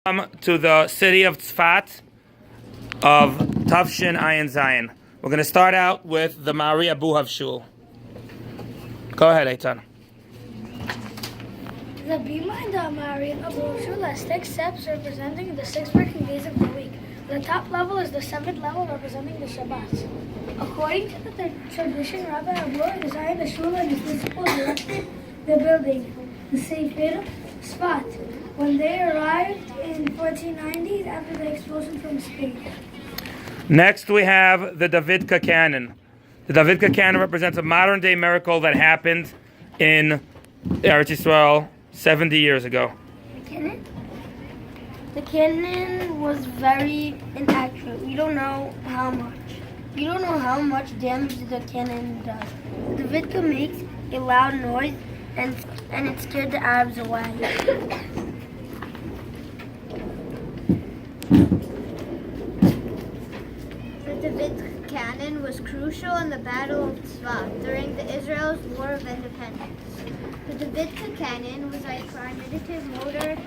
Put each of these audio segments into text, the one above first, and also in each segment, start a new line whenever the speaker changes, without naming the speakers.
To the city of Tzfat of Tavshin Ayin Zayin. We're going to start out with the Mari Abuhav Shul. Go ahead, Eitan.
The Bima and the Mari Abuhav Shul has 6 steps representing the 6 working days of the week. The top level is the 7th level representing the Shabbats. According to the tradition, Rabbi Abuhav designed the shul and his disciples erected the building, the Sefer Tzfat, when they arrived in 1490s after the expulsion from Spain.
Next we have the Davidka Canon. The Davidka Canon represents a modern day miracle that happened in Eretz Israel 70 years ago.
The canon was very inaccurate. We don't know how much. We don't know how much damage the cannon does. The Davidka makes a loud noise and it scared the Arabs away.
The David cannon was crucial in the Battle of Tzfat during the Israel's War of Independence. The David cannon was a primitive motor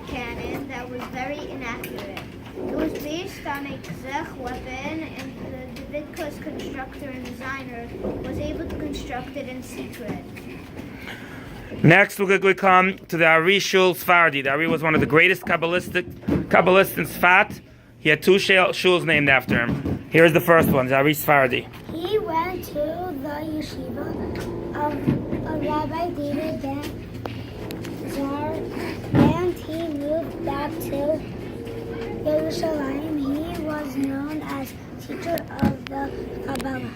cannon that was very inaccurate. It was based on a Kazakh weapon, and the Davidka's constructor and designer was able to construct it in secret.
Next, we come to the Ari Shul Sfardi. The Ari was one of the greatest Kabbalists in Tzfat. He had 2 shuls named after him. Here's the first one, the Ari Sfardi.
He went to the yeshiva of Rabbi David Ben Zar, and he moved back to Yerushalayim. He was known as teacher of the Kabbalah.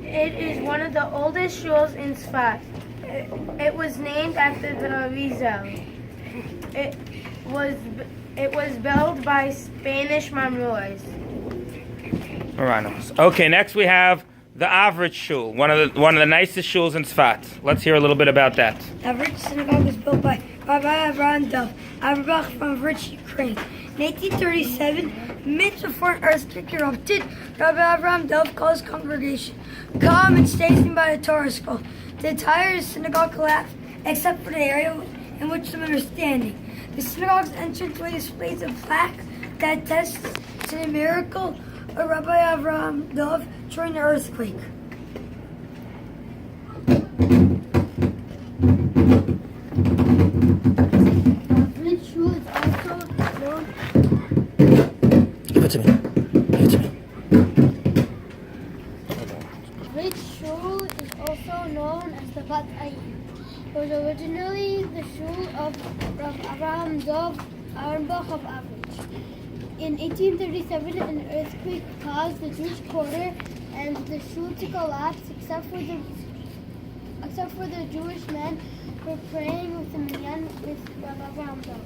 It is one of the oldest shuls in Tzfat. It was named after the Arizal. It was built by Spanish Mamluas.
Okay, next we have the average shul, one of the nicest shuls in Tzfat. Let's hear a little bit about that.
The average synagogue was built by Rabbi Avraham Dov Auerbach from Rich, Ukraine. In 1837, minutes before an earthquake erupted, Rabbi Avraham Dov called his congregation, "Come and station by the Torah scroll." The entire synagogue collapsed, except for the area in which the men were standing. The synagogue's entranceway displays a plaque that attests to the miracle of Rabbi Avraham Dov during the earthquake. Rich shul is also known.
Give it to me.
Rich shul is also known as the Bat Ayin. It was originally the shul of Rav Avraham Dov Auerbach of Average. In 1837, an earthquake caused the Jewish quarter and the shul to collapse, except for the Jewish men who were praying with the minyan with Rav Avraham Dov.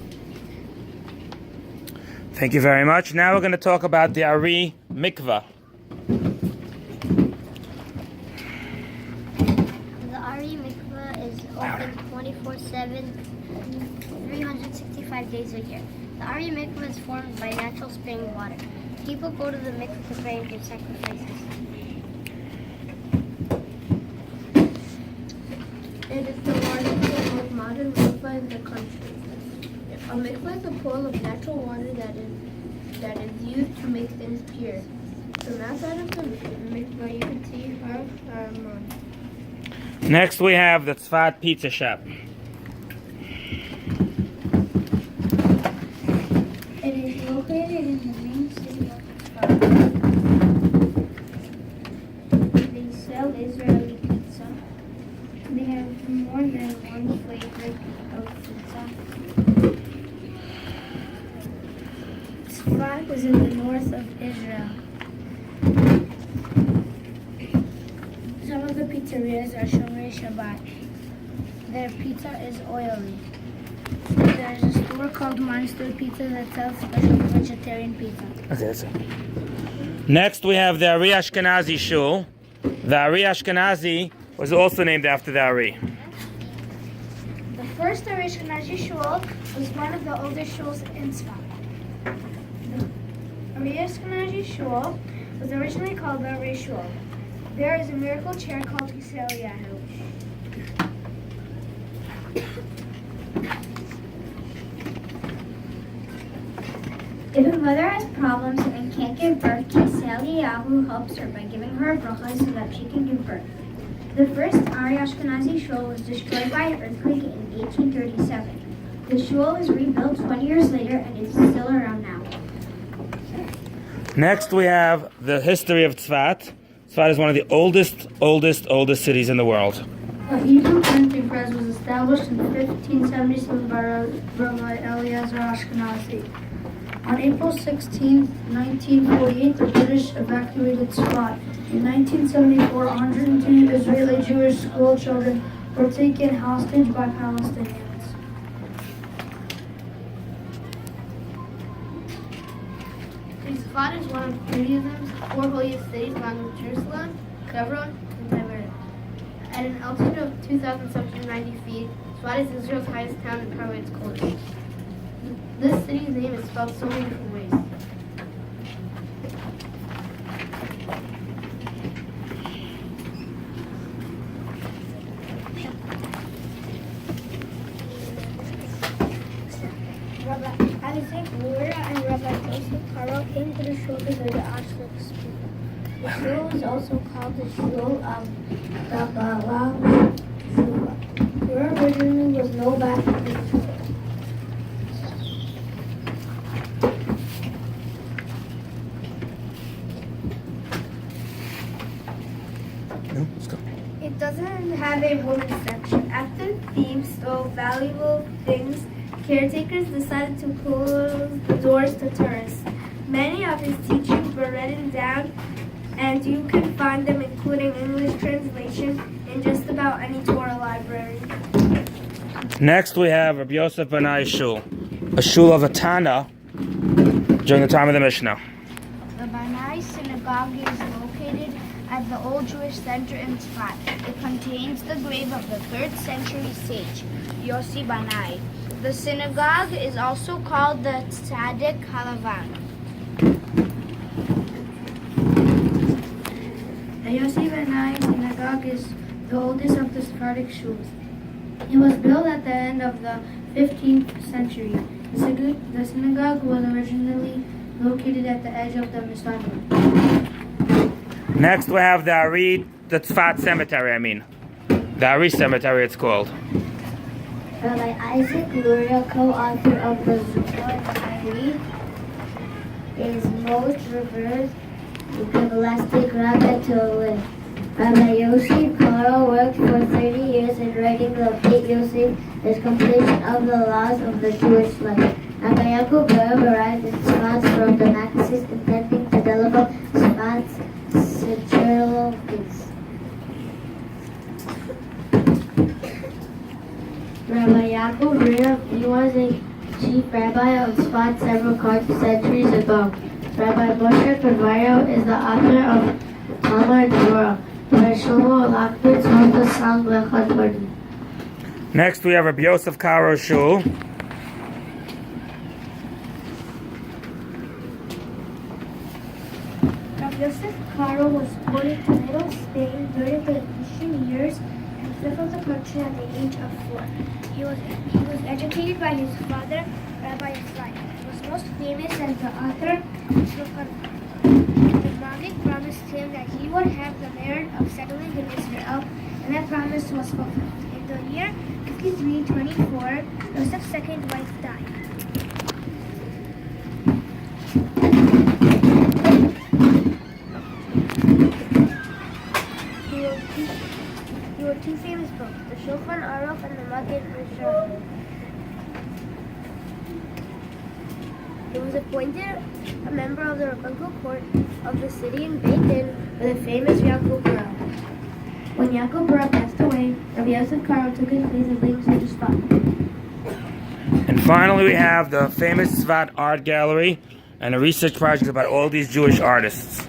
Thank you very much. Now we're going to talk about the Ari Mikvah.
The Ari Mikvah is open 24/7, 365 days a year. The Ari Mikvah is formed by natural spring water. People go to the mikvah to pray and give sacrifices.
It is the largest and most modern mikvah in the country. A mikvah is a pool of natural water that is used to make things pure. From outside of the mikvah, you can see Har Harmon.
Next we have the Tzfat Pizza Shop.
It is located in the main city of Tzfat. They sell Israeli pizza. They have more than one flavor of pizza. Tzfat is in the north of Israel. Some of the pizzerias are Shomer Shabbat. Their pizza is oily. There's a store called Monster Pizza that sells special vegetarian pizza.
Okay, that's it. Next we have the Ari Ashkenazi Shul. The Ari Ashkenazi was also named after the Ari.
The first Ari Ashkenazi shul was one of the oldest shuls in Tzfat. The Ari Ashkenazi shul was originally called the Ari Shul. There is a miracle chair called Kisel Yahu.
If a mother has problems and can't give birth, Yisrael helps her by giving her a bracha so that she can give birth. The first Ari Ashkenazi shul was destroyed by an earthquake in 1837. The shul was rebuilt 20 years later and is still around now.
Next, we have the history of Tzfat. Tzfat is one of the oldest cities in the world.
The Hebrew printing press was established in 1577 by Rabbi Eliezer Ashkenazi. On April 16, 1948, the British evacuated Tzfat. In 1974, 102 Israeli Jewish school children were taken hostage by Palestinians. Tzfat is one of Judaism's four holiest cities, along with Jerusalem, Hebron, and Tiberias. At an altitude of 2,790 feet, Tzfat is Israel's highest town and probably its coldest. This city's name is spelled so many different ways.
Rabbi Isaac Luria and Rabbi Joseph Caro came to the shul to hear the Ashlik speak. The shul is also called the shul of the Balaam Shul. There originally was no bathroom in the shul.
It doesn't have a women's section. After thieves stole valuable things, caretakers decided to close the doors to tourists. Many of his teachings were written down, and you can find them, including English translation, in just about any Torah library.
Next, we have Rabbi Yosef Banai Shul, a shul of a Tana during the time of the Mishnah.
The Banai Synagogue is located at the Old Jewish Center in Tzfat. It contains the grave of the 3rd century sage, Yossi Banai. The synagogue is also called the Tzaddik Halavan.
The Yossi Banai Synagogue is the oldest of the Sephardic shuls. It was built at the end of the 15th century. The synagogue was originally located at the edge of the Mishnah.
Next, we have the Tzfat cemetery, the Ari cemetery it's called.
Rabbi Isaac Luria, co-author of the Zohar, is most revered Kabbalistic rabbi to live. Rabbi Yossi Karo worked for 30 years in writing the Beit Yosef, the completion of the laws of the Jewish life. Rabbi Yaakov Berb arrived in Tzfat from Damascus intending to develop Tzfat's satirical piece. Rabbi Yaakov Berb, he was a chief rabbi of Tzfat several centuries ago. Rabbi Moshe Kadvario is the author of Talmud Torah, where Shlomo Lachbitz wrote the song Lechad Pardi.
Next, we have Rabbi Yosef Karo Shul.
Rabbi Yosef Karo was born in Toledo, Spain during the Christian years and fled from the country at the age of 4. He was educated by his father, Rabbi Israel. He was most famous as the author of Shulchan Aruch. The Malik promised him that he would have the merit of settling in Israel, and that promise was fulfilled. In the year 5324, Joseph's second wife died. He wrote two famous books, the Shulchan Aruch and the Maggid Mishnah. He was appointed a member of the rabbinical court of the city in Beit Din by the famous Yaakov Berab. When Yaakov Berab passed away, Rabbi Yosef Karo took his place and later such a spot.
And finally, we have the famous Tzfat Art Gallery and a research project about all these Jewish artists.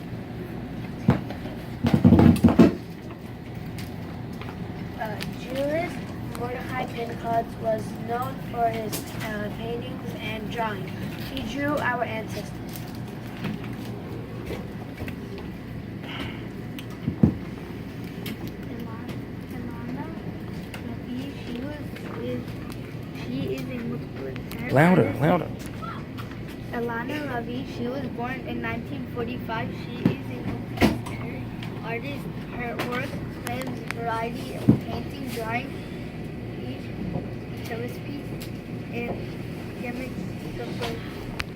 Jewish Mordechai Pinchas was known for his paintings and drawing. He drew our ancestors.
Louder.
Elana Ravi. She was born in 1945. She is an artist. Her work spans a variety of painting, drawing, chemistry, and chemical